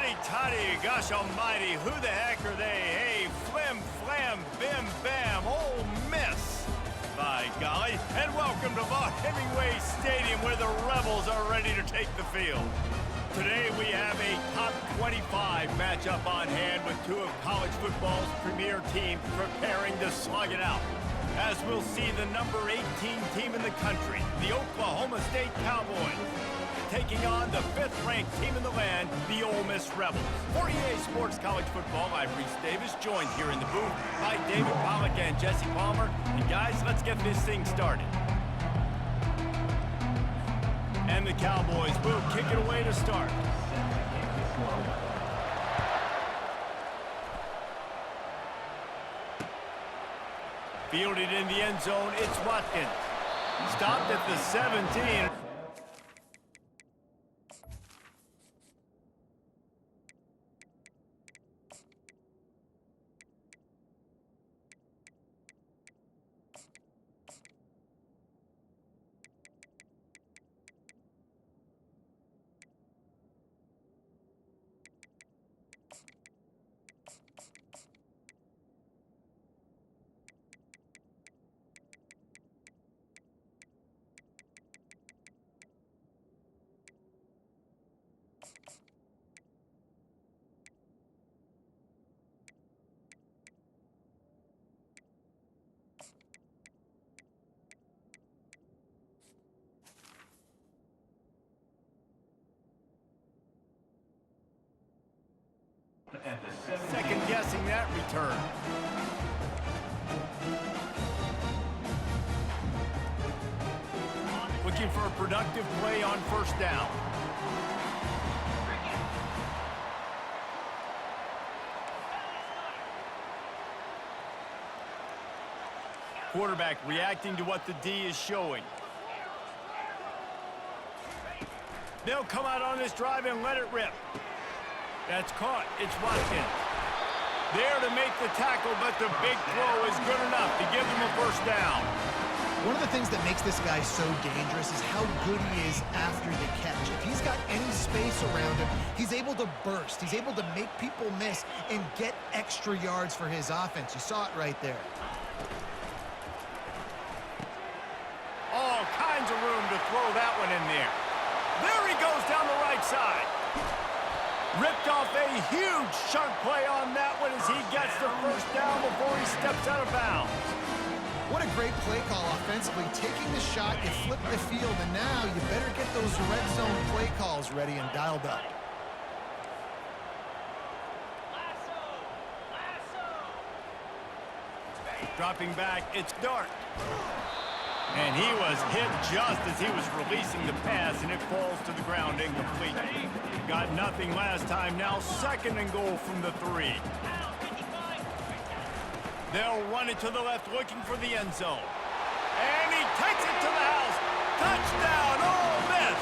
Huddy Toddy, gosh almighty, who the heck are they? Hey, flim, flam, bim, bam, Ole Miss. By golly, and welcome to Vaught Hemingway Stadium where the Rebels are ready to take the field. Today we have a top 25 matchup on hand with two of college football's premier teams preparing to slug it out. As we'll see the number 18 team in the country, the Oklahoma State Cowboys, taking on the 5th-ranked team in the land, the Ole Miss Rebels. For EA Sports College Football, I'm Reese Davis, joined here in the booth by David Pollack and Jesse Palmer. And guys, let's get this thing started. And the Cowboys will kick it away to start. Fielded in the end zone, it's Watkins. Stopped at the 17. Second guessing that return. Looking for a productive play on first down. Quarterback reacting to what the D is showing. They'll come out on this drive and let it rip. That's caught. It's Watkins. There to make the tackle, but the big throw is good enough to give them a first down. One of the things that makes this guy so dangerous is how good he is after the catch. If he's got any space around him, he's able to burst. He's able to make people miss and get extra yards for his offense. You saw it right there. All kinds of room to throw that one in there. There he goes down the right side. Ripped off a huge chunk play on that one as he gets the first down before he steps out of bounds. What a great play call offensively. Taking the shot, you flip the field, and now you better get those red zone play calls ready and dialed up. Dropping back, it's Dart. And he was hit just as he was releasing the pass, and it falls to the ground incomplete. Got nothing last time, now 2nd and goal from the 3. They'll run it to the left, looking for the end zone. And he takes it to the house. Touchdown, Ole Miss!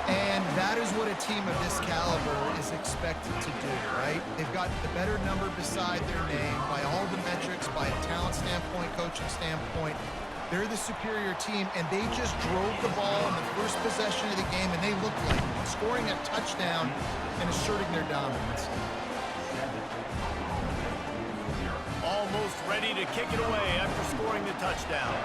And that is what a team of this caliber is expected to do, right? They've got the better number beside their name by all the metrics, by a talent standpoint, coaching standpoint. They're the superior team, and they just drove the ball in the first possession of the game, and they looked like scoring a touchdown and asserting their dominance. Almost ready to kick it away after scoring the touchdown.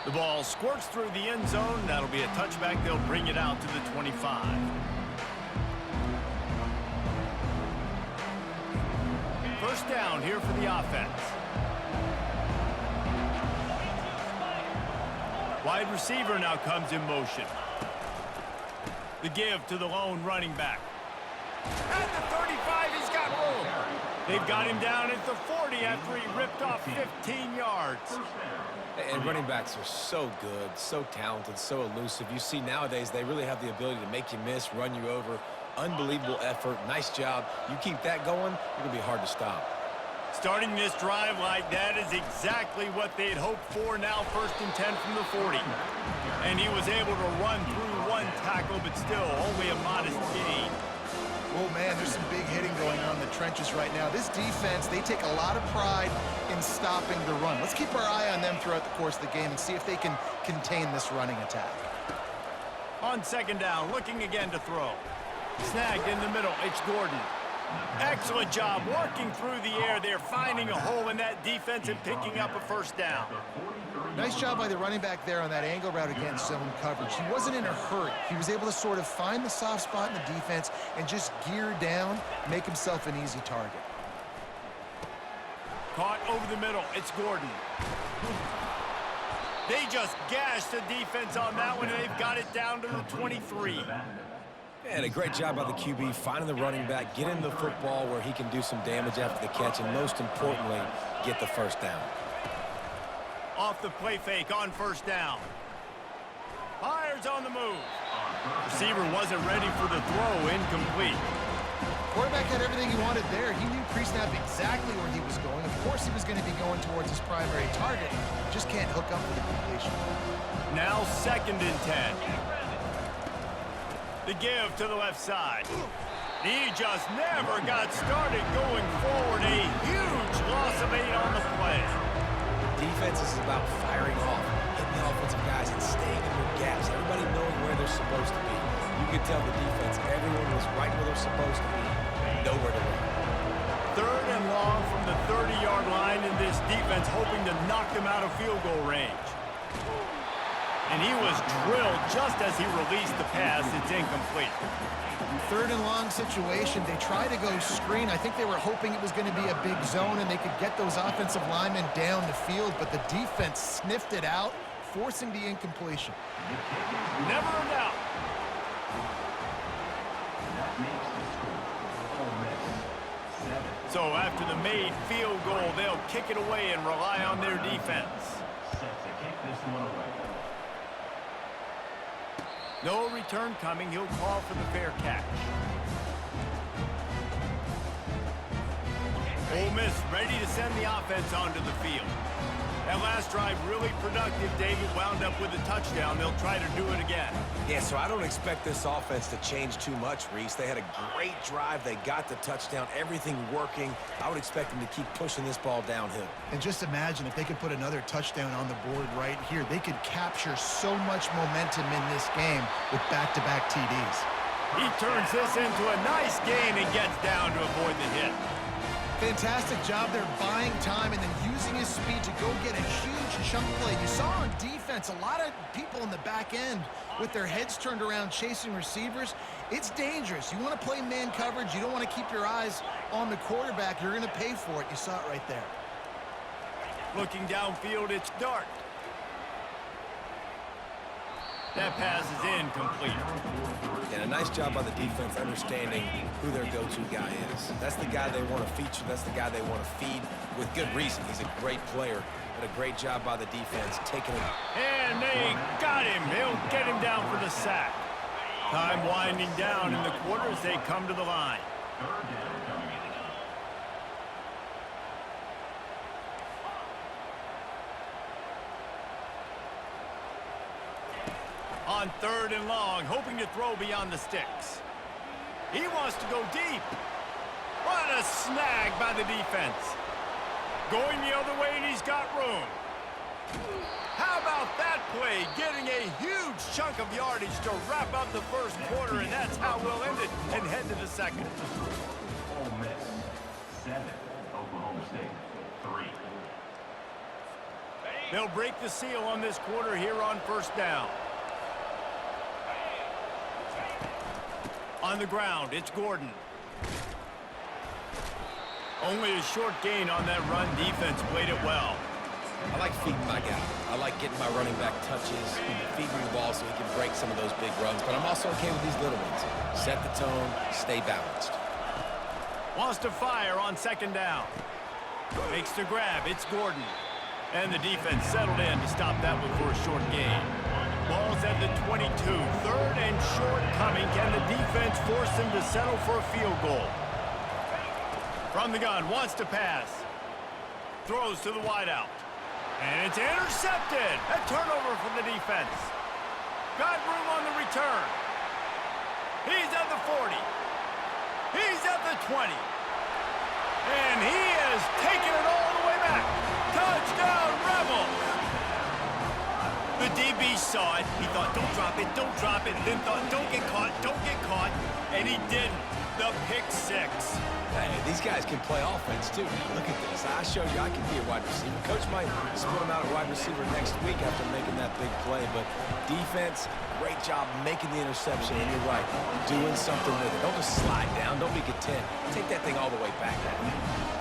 The ball squirts through the end zone. That'll be a touchback. They'll bring it out to the 25. First down here for the offense. Wide receiver now comes in motion. The give to the lone running back. At the 35, he's got room. They've got him down at the 40 after he ripped off 15 yards. And running backs are so good, so talented, so elusive. You see nowadays they really have the ability to make you miss, run you over. Unbelievable effort. Nice job. You keep that going, you're going to be hard to stop. Starting this drive like that is exactly what they'd hoped for. Now 1st and 10 from the 40. And he was able to run through one tackle, but still only a modest gain. Oh, man, there's some big hitting going on in the trenches right now. This defense, they take a lot of pride in stopping the run. Let's keep our eye on them throughout the course of the game and see if they can contain this running attack. On second down, looking again to throw. Snagged in the middle, it's Gordon. Excellent job working through the air there, finding a hole in that defense and picking up a first down. Nice job by the running back there on that angle route against zone coverage. He wasn't in a hurry. He was able to sort of find the soft spot in the defense and just gear down, make himself an easy target. Caught over the middle, it's Gordon. They just gashed the defense on that one, and they've got it down to the 23. And a great job by the QB finding the running back, getting the football where he can do some damage after the catch, and most importantly, get the first down. Off the play fake on first down. Fires on the move. Receiver wasn't ready for the throw, incomplete. Quarterback had everything he wanted there. He knew pre-snap exactly where he was going. Of course he was going to be going towards his primary target. Just can't hook up with the completion. Now 2nd and 10. The give to the left side. He just never got started going forward. A huge loss of 8 on the play. Defense is about firing off, hitting the offensive guys and staying in their gaps. Everybody knowing where they're supposed to be. You could tell the defense, everyone was right where they're supposed to be, nowhere to run. 3rd and long from the 30-yard line, in this defense hoping to knock them out of field goal range. And he was drilled just as he released the pass. It's incomplete. 3rd and long situation. They try to go screen. I think they were hoping it was going to be a big zone and they could get those offensive linemen down the field, but the defense sniffed it out, forcing the incompletion. Never a doubt. So after the made field goal, they'll kick it away and rely on their defense. No return coming. He'll call for the fair catch. Ole Miss ready to send the offense onto the field. That last drive really productive. David wound up with a touchdown. They'll try to do it again. Yeah, so I don't expect this offense to change too much, Reese. They had a great drive. They got the touchdown. Everything working. I would expect them to keep pushing this ball downhill. And just imagine if they could put another touchdown on the board right here. They could capture so much momentum in this game with back-to-back TDs. He turns this into a nice gain and gets down to avoid the hit. Fantastic job there buying time and then using his speed to go get a huge chunk play. You saw on defense a lot of people in the back end with their heads turned around chasing receivers. It's dangerous. You want to play man coverage. You don't want to keep your eyes on the quarterback. You're going to pay for it. You saw it right there. Looking downfield, it's Dart. That pass is incomplete. And a nice job by the defense understanding who their go-to guy is. That's the guy they want to feature. That's the guy they want to feed with good reason. He's a great player, but a great job by the defense taking him. And they got him. They'll get him down for the sack. Time winding down in the quarter as they come to the line. On 3rd and long, hoping to throw beyond the sticks. He wants to go deep. What a snag by the defense. Going the other way, and he's got room. How about that play? Getting a huge chunk of yardage to wrap up the first quarter, and that's how we'll end it and head to the second. Ole Miss 7, Oklahoma State 3. They'll break the seal on this quarter here on first down. On the ground, it's Gordon. Only a short gain on that run. Defense played it well. I like feeding my guy. I like getting my running back touches, feeding the ball so he can break some of those big runs. But I'm also okay with these little ones. Set the tone, stay balanced. Wants to fire on 2nd down. Makes the grab. It's Gordon. And the defense settled in to stop that one for a short gain. Ball's at the 22. 3rd and short coming. Can the defense force them to settle for a field goal? From the gun, wants to pass. Throws to the wideout. And it's intercepted. A turnover from the defense. Got room on the return. He's at the 40. He's at the 20. And he is taking it all the way back. Touchdown, Rebels! The DB saw it. He thought, don't drop it, then thought, don't get caught, and he didn't. The pick six. Hey, these guys can play offense, too. Now, look at this. I showed you I can be a wide receiver. Coach might split him out at wide receiver next week after making that big play, but defense, great job making the interception, and you're right, doing something with it. Don't just slide down. Don't be content. Take that thing all the way back.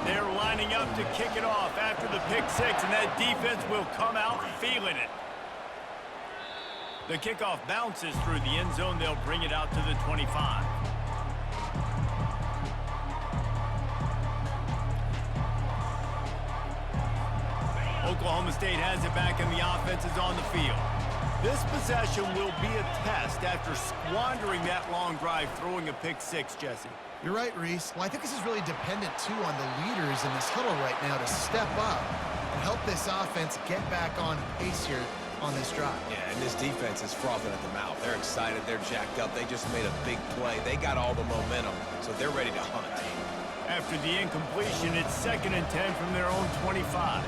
They're lining up to kick it off after the pick six, and that defense will come out feeling it. The kickoff bounces through the end zone. They'll bring it out to the 25. Oklahoma State has it back, and the offense is on the field. This possession will be a test after squandering that long drive, throwing a pick six, Jesse. You're right, Reese. Well, I think this is really dependent, too, on the leaders in this huddle right now to step up and help this offense get back on pace here on this drive. Yeah, and this defense is frothing at the mouth. They're excited. They're jacked up. They just made a big play. They got all the momentum, so they're ready to hunt. After the incompletion, it's 2nd and 10 from their own 25.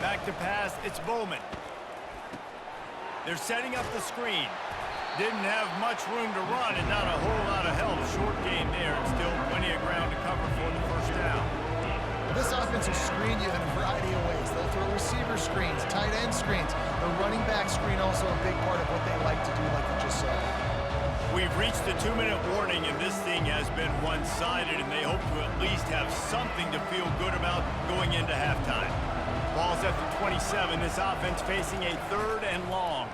Back to pass, it's Bowman. They're setting up the screen. Didn't have much room to run and not a whole lot of help. Short game there, and still plenty of ground to cover for the first down. This offense will screen you in a variety of ways. They'll throw receiver screens, tight end screens. The running back screen also a big part of what they like to do, like you just said. We've reached the 2-minute warning, and this thing has been one-sided, and they hope to at least have something to feel good about going into halftime. Ball's at the 27. This offense facing a 3rd and long.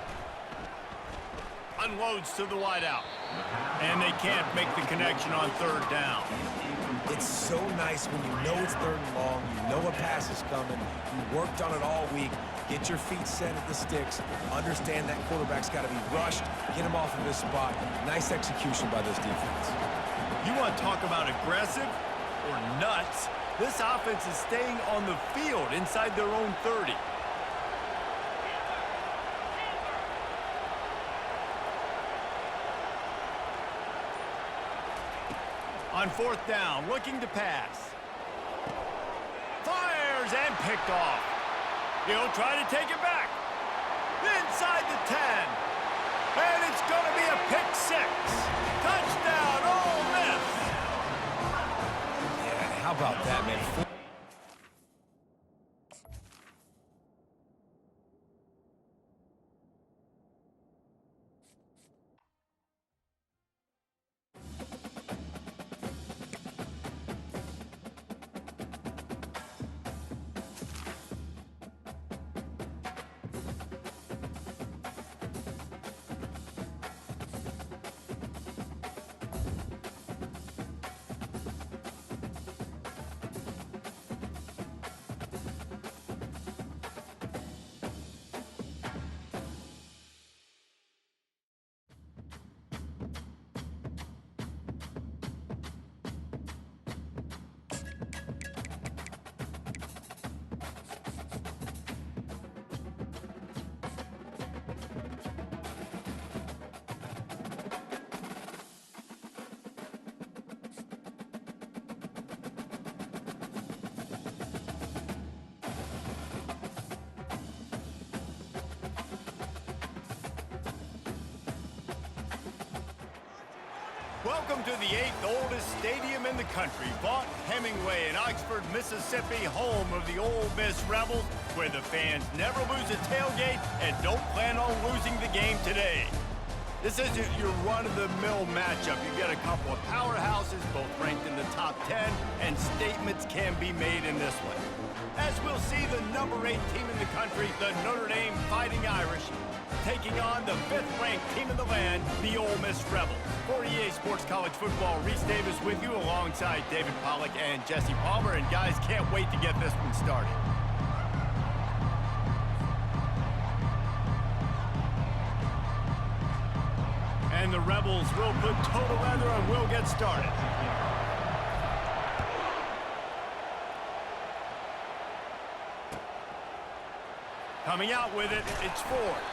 Unloads to the wideout. And they can't make the connection on 3rd down. It's so nice when you know it's 3rd and long, you know a pass is coming, you worked on it all week, get your feet set at the sticks, understand that quarterback's got to be rushed, get him off of his spot. Nice execution by this defense. You want to talk about aggressive or nuts? This offense is staying on the field inside their own 30. On 4th down, looking to pass. Fires and picked off. He'll try to take it back. Inside the 10. And it's going to be a pick six. Touchdown, Ole Miss. Yeah, how about that, man? Welcome to the 8th oldest stadium in the country, Vaught Hemingway in Oxford, Mississippi, home of the Ole Miss Rebels, where the fans never lose a tailgate and don't plan on losing the game today. This isn't your run-of-the-mill matchup. You've got a couple of powerhouses, both ranked in the top 10, and statements can be made in this one. As we'll see the number 8 team in the country, the Notre Dame Fighting Irish, taking on the 5th-ranked team in the land, the Ole Miss Rebels. For EA Sports College Football, Reese Davis with you alongside David Pollack and Jesse Palmer. And guys, can't wait to get this one started. And the Rebels will put total leather and will get started. Coming out with it, it's Ford.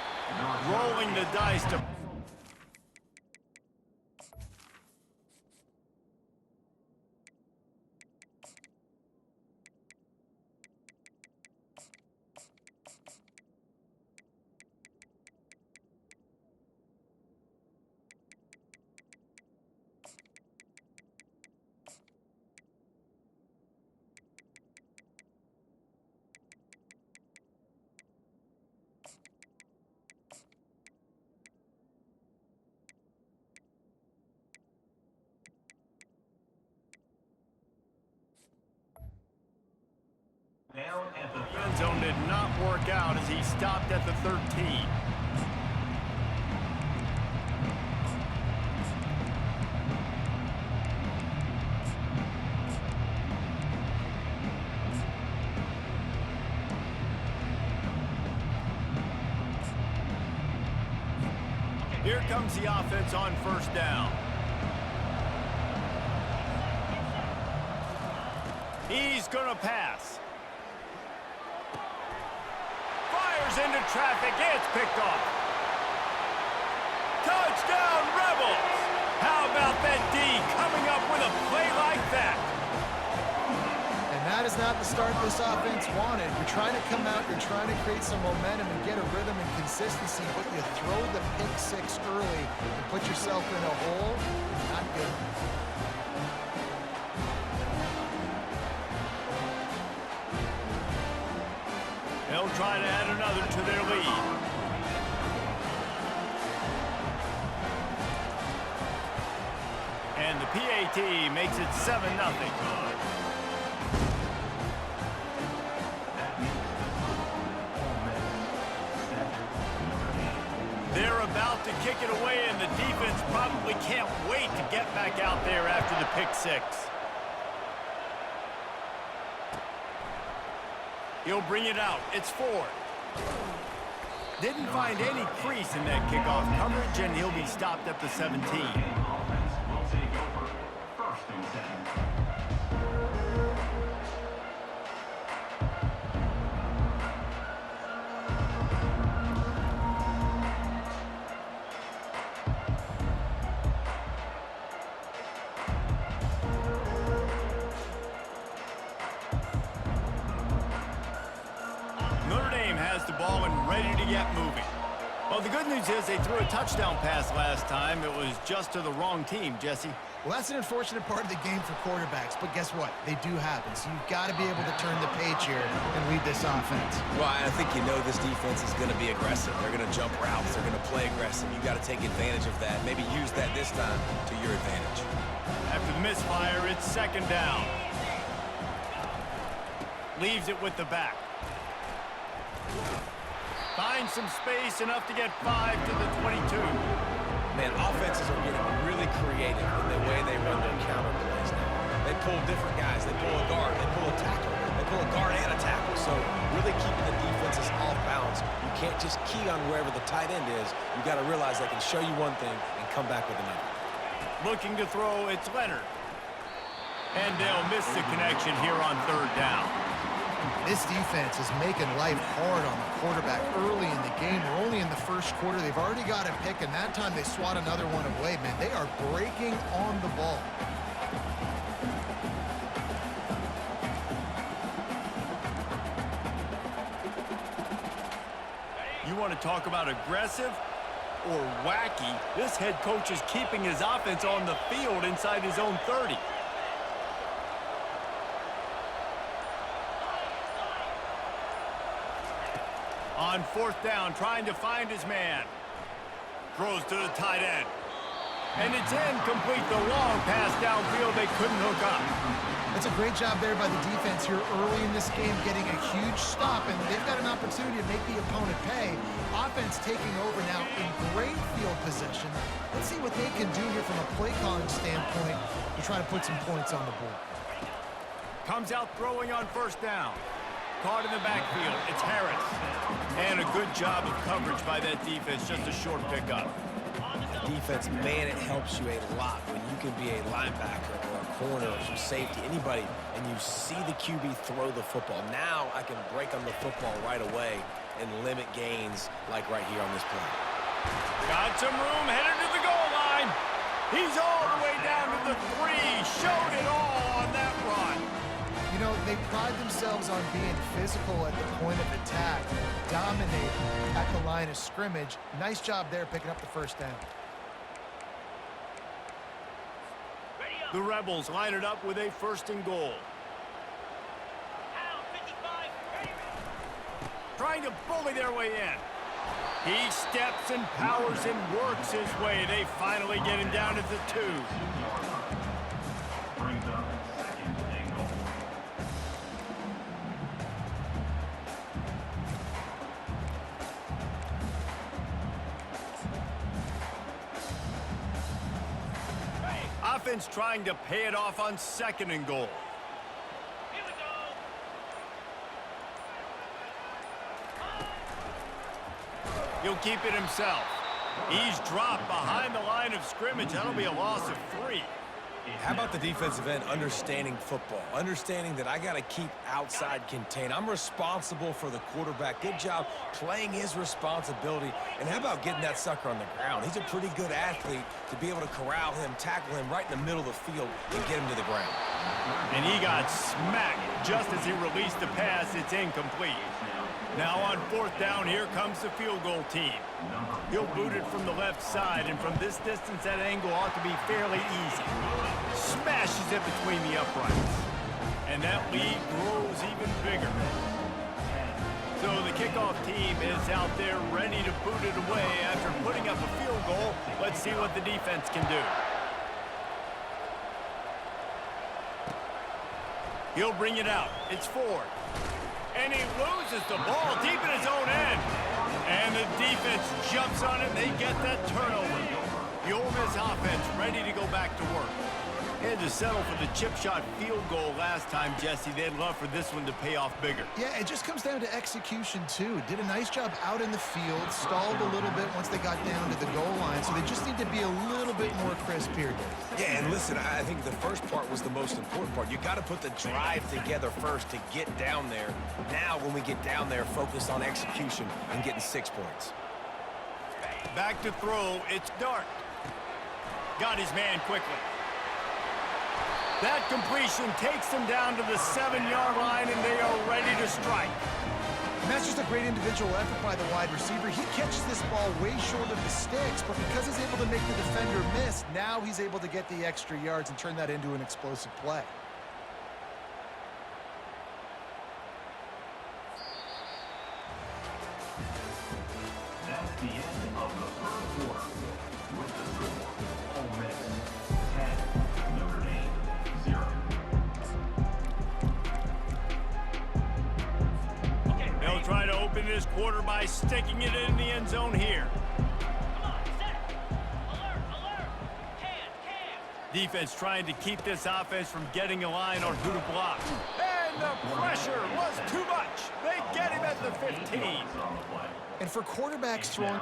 Rolling the dice to... Down at the The end zone did not work out as he stopped at the 13. Here comes the offense on first down. He's gonna pass. Fires into traffic. It's picked off. Touchdown, Rebels! How about that D coming up with a play like that? And that is not the start this offense wanted. You're trying to come out, you're trying to create some momentum and get a rhythm and consistency, but you throw the pick six early and put yourself in a hole. Not good. They'll try to add another to their lead. And the PAT makes it 7-0. They're about to kick it away, and the defense probably can't wait to get back out there after the pick six. He'll bring it out. It's Ford. Didn't find any crease in that kickoff coverage, and he'll be stopped at the 17. offense will take over. First and 10. Notre Dame has the ball and ready to get moving. Well, the good news is they threw a touchdown pass last time. It was just to the wrong team, Jesse. Well, that's an unfortunate part of the game for quarterbacks, but guess what? They do happen, so you've got to be able to turn the page here and lead this offense. Well, I think you know this defense is going to be aggressive. They're going to jump routes. They're going to play aggressive. You got to take advantage of that. Maybe use that this time to your advantage. After the misfire, it's second down. Leaves it with the back. Finds some space, enough to get 5 to the 22. Man, offenses are getting really creative in the way they run their counter plays now. They pull different guys. They pull a guard. They pull a tackle. They pull a guard and a tackle. So really keeping the defenses off balance. You can't just key on wherever the tight end is. You got to realize they can show you one thing and come back with another. Looking to throw, it's Leonard. And they'll miss the connection here on third down. This defense is making life hard on the quarterback early in the game. We're only in the first quarter. They've already got a pick, and that time they swat another one away. Man, they are breaking on the ball. You want to talk about aggressive or wacky? This head coach is keeping his offense on the field inside his own 30. On fourth down, trying to find his man. Throws to the tight end. And it's incomplete. The long pass downfield, they couldn't hook up. That's a great job there by the defense here early in this game, getting a huge stop, and they've got an opportunity to make the opponent pay. Offense taking over now in great field position. Let's see what they can do here from a play calling standpoint to try to put some points on the board. Comes out throwing on first down. Caught in the backfield. It's Harris. And a good job of coverage by that defense. Just a short pickup. Defense, man, it helps you a lot when you can be a linebacker or a corner or some safety, anybody, and you see the QB throw the football. Now I can break on the football right away and limit gains like right here on this play. Got some room, headed to the goal line. He's all the way down to the 3. Showed it all on that run. You know, they pride themselves on being physical at the point of attack, dominating at the line of scrimmage. Nice job there picking up the first down. The Rebels line it up with a first and goal. Trying to bully their way in. He steps and powers and works his way. They finally get him down at the 2. Brings up second and goal. defense trying to pay it off on 2nd and goal. He'll keep it himself. He's dropped behind the line of scrimmage. That'll be a loss of 3. How about the defensive end understanding football, understanding that I got to keep outside contained. I'm responsible for the quarterback. Good job playing his responsibility. And how about getting that sucker on the ground? He's a pretty good athlete to be able to corral him, tackle him right in the middle of the field and get him to the ground. And he got smacked just as he released the pass. It's incomplete. Now on 4th down, here comes the field goal team. He'll boot it from the left side, and from this distance, that angle ought to be fairly easy. Smashes it between the uprights. And that lead grows even bigger. So the kickoff team is out there ready to boot it away after putting up a field goal. Let's see what the defense can do. He'll bring it out. It's Ford. And he loses the ball deep in his own end. And the defense jumps on it, and they get that turnover. The Ole Miss offense ready to go back to work. Had to settle for the chip shot field goal last time, Jesse. They'd love for this one to pay off bigger. Yeah, it just comes down to execution, too. Did a nice job out in the field, stalled a little bit once they got down to the goal line, so they just need to be a little bit more crisp here, Dave. Yeah, and listen, I think the first part was the most important part. You got to put the drive together first to get down there. Now, when we get down there, focus on execution and getting 6 points. Back to throw, it's Dart. Got his man quickly. That completion takes them down to the 7-yard line, and they are ready to strike. And that's just a great individual effort by the wide receiver. He catches this ball way short of the sticks, but because he's able to make the defender miss, now he's able to get the extra yards and turn that into an explosive play. That's the end of the 3rd quarter. With the score, Ole Miss 10, Notre Dame 0. They'll try to open this quarter by sticking it in the end zone here. Defense trying to keep this offense from getting a line on who to block. And the pressure was too much. They get him at the 15. And for quarterbacks throwing